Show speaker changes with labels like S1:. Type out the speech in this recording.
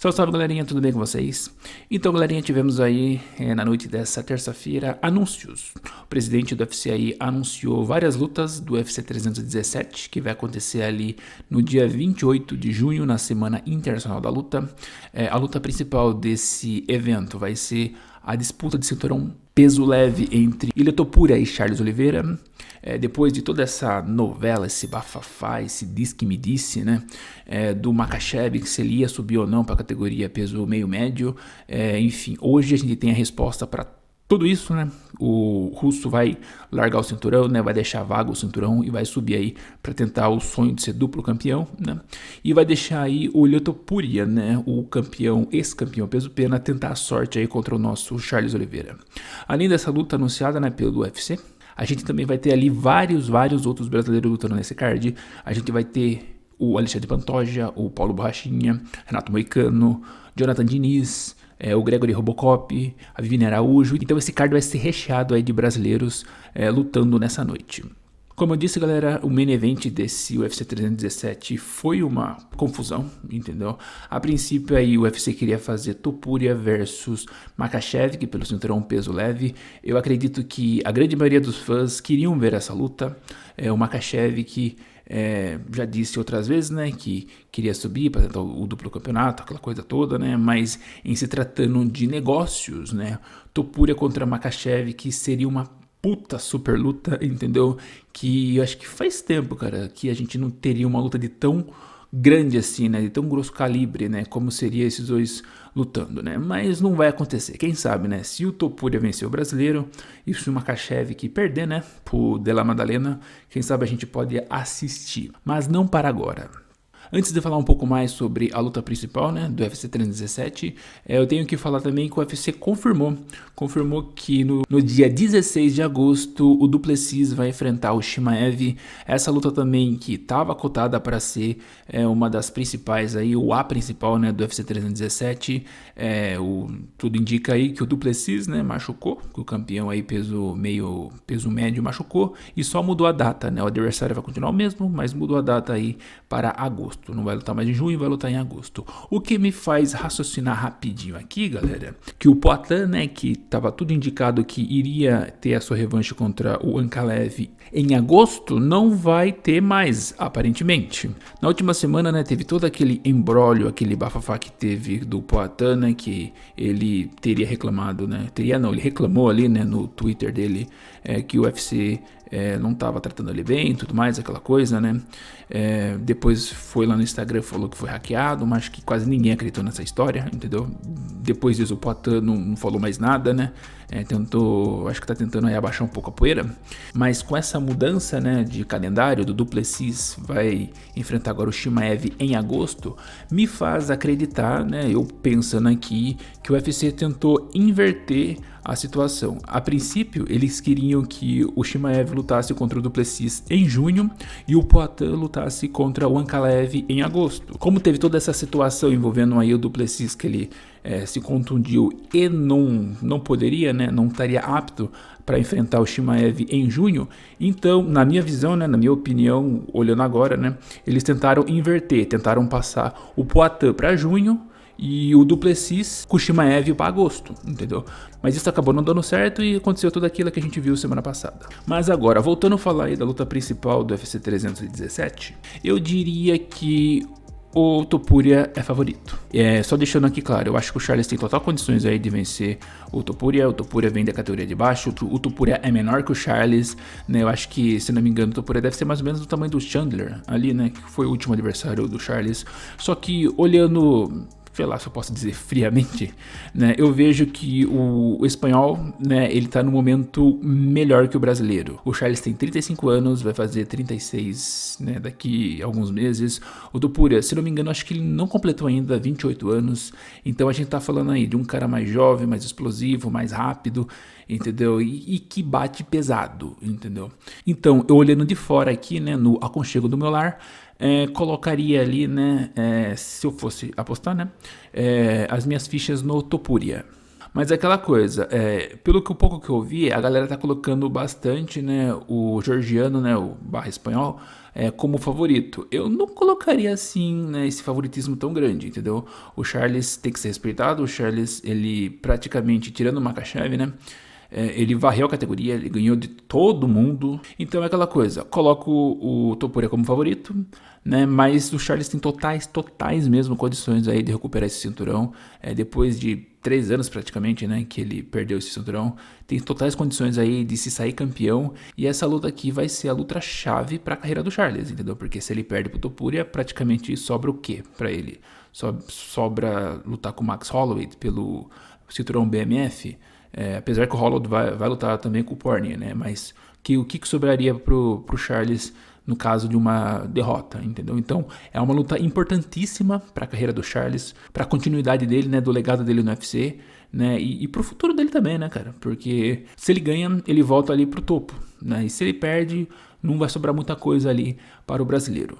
S1: Salve, salve, galerinha, tudo bem com vocês? Então, galerinha, tivemos aí na noite dessa terça-feira anúncios. O presidente do UFC aí anunciou várias lutas do UFC 317, que vai acontecer ali no dia 28 de junho, na Semana Internacional da Luta. A luta principal desse evento vai ser a disputa de cinturão peso leve entre Ilia Topuria e Charles Oliveira. Depois de toda essa novela, esse bafafá, esse diz que me disse, né, do Makhachev, que se ele ia subir ou não para a categoria peso meio médio, enfim, hoje a gente tem a resposta para tudo isso, né? O russo vai largar o cinturão, né? Vai deixar vago o cinturão e vai subir aí para tentar o sonho de ser duplo campeão, né? E vai deixar aí o Ilia Topuria, né? O campeão, ex-campeão peso pena, tentar a sorte aí contra o nosso Charles Oliveira. Além dessa luta anunciada, né, pelo UFC, a gente também vai ter ali vários outros brasileiros lutando nesse card. A gente vai ter o Alexandre Pantoja, o Paulo Borrachinha, Renato Moicano, Jonathan Diniz, o Gregory Robocop, a Viviane Araújo. Então esse card vai ser recheado aí de brasileiros lutando nessa noite. Como eu disse, galera, o main event desse UFC 317 foi uma confusão, entendeu? A princípio aí o UFC queria fazer Topuria versus Makhachev, que pelo cinturão peso leve. Eu acredito que a grande maioria dos fãs queriam ver essa luta. O Makhachev que já disse outras vezes, né, que queria subir para tentar o duplo campeonato, aquela coisa toda, né, mas em se tratando de negócios, né, Topuria contra Makhachev, que seria uma puta super luta, entendeu? Que eu acho que faz tempo, cara, que a gente não teria uma luta de tão grande assim, né, de tão grosso calibre, né, como seria esses dois lutando, né, mas não vai acontecer, quem sabe, né, se o Topuria vencer o brasileiro e se o Makhachev que perder, né, pro Della Maddalena, quem sabe a gente pode assistir, mas não para agora. Antes de falar um pouco mais sobre a luta principal, né, do UFC 317, eu tenho que falar também que o UFC confirmou que no dia 16 de agosto o Du Plessis vai enfrentar o Chimaev. Essa luta também que estava cotada para ser uma das principais aí, ou a principal, né, do UFC 317. Tudo indica aí que o Du Plessis, né, machucou, que o campeão aí peso médio machucou e só mudou a data, né? O adversário vai continuar o mesmo, mas mudou a data aí para agosto. Não vai lutar mais em junho, vai lutar em agosto. O que me faz raciocinar rapidinho aqui, galera, que o Poatan, né, que tava tudo indicado que iria ter a sua revanche contra o Ankalaev em agosto, não vai ter mais, aparentemente. Na última semana, né, teve todo aquele embrólio, aquele bafafá que teve do Poatan, né, que ele teria reclamado, né, ele reclamou ali, né, no Twitter dele, que o UFC não estava tratando ele bem e tudo mais, aquela coisa, né. Depois foi lá no Instagram, falou que foi hackeado, mas que quase ninguém acreditou nessa história, entendeu? Depois disso o Poatan não falou mais nada, né? Acho que tá tentando aí abaixar um pouco a poeira, mas com essa mudança, né, de calendário, do Du Plessis vai enfrentar agora o Chimaev em agosto, me faz acreditar, né, eu pensando aqui, que o UFC tentou inverter a situação. A princípio, eles queriam que o Chimaev lutasse contra o Du Plessis em junho e o Poatan lutasse contra o Ankalaev em agosto. Como teve toda essa situação envolvendo aí o Du Plessis, que ele se contundiu e não poderia, né, não estaria apto para enfrentar o Chimaev em junho, então, na minha visão, né, na minha opinião, olhando agora, né, eles tentaram inverter, tentaram passar o Poatan para junho e o Du Plessis com o Chimaev para agosto, entendeu? Mas isso acabou não dando certo e aconteceu tudo aquilo que a gente viu semana passada. Mas agora, voltando a falar aí da luta principal do UFC 317, eu diria que o Topuria é favorito. Só deixando aqui claro, eu acho que o Charles tem total condições aí de vencer o Topuria. O Topuria vem da categoria de baixo, o Topuria é menor que o Charles, né? Eu acho que, se não me engano, o Topuria deve ser mais ou menos do tamanho do Chandler ali, né? Que foi o último adversário do Charles. Só que olhando, sei lá se eu posso dizer friamente, né, eu vejo que o espanhol, né, ele tá no momento melhor que o brasileiro. O Charles tem 35 anos, vai fazer 36, né, daqui a alguns meses. O Topuria, se não me engano, acho que ele não completou ainda 28 anos, então a gente tá falando aí de um cara mais jovem, mais explosivo, mais rápido, entendeu? E que bate pesado, entendeu? Então, eu olhando de fora aqui, né, no aconchego do meu lar, colocaria ali, né, se eu fosse apostar, né, as minhas fichas no Topuria. Mas é aquela coisa, pelo que o pouco que eu vi, a galera tá colocando bastante, né, o georgiano, né, o barra espanhol, como favorito. Eu não colocaria assim, né, esse favoritismo tão grande, entendeu? O Charles tem que ser respeitado, o Charles, ele praticamente, tirando o Makhachev, né, ele varreu a categoria, ele ganhou de todo mundo. Então é aquela coisa, coloco o Topuria como favorito, né? Mas o Charles tem totais mesmo condições aí de recuperar esse cinturão. Depois de 3 anos praticamente, né, que ele perdeu esse cinturão, tem totais condições aí de se sair campeão. E essa luta aqui vai ser a luta chave para a carreira do Charles, entendeu? Porque se ele perde pro Topuria, praticamente sobra o quê para ele? Sobra lutar com o Max Holloway pelo cinturão BMF. Apesar que o Holloway vai lutar também com o Pornia, né? Mas o que sobraria pro Charles no caso de uma derrota, entendeu? Então é uma luta importantíssima para a carreira do Charles, para a continuidade dele, né? Do legado dele no UFC, né? E pro futuro dele também, né, cara? Porque se ele ganha, ele volta ali pro topo, né? E se ele perde, não vai sobrar muita coisa ali para o brasileiro.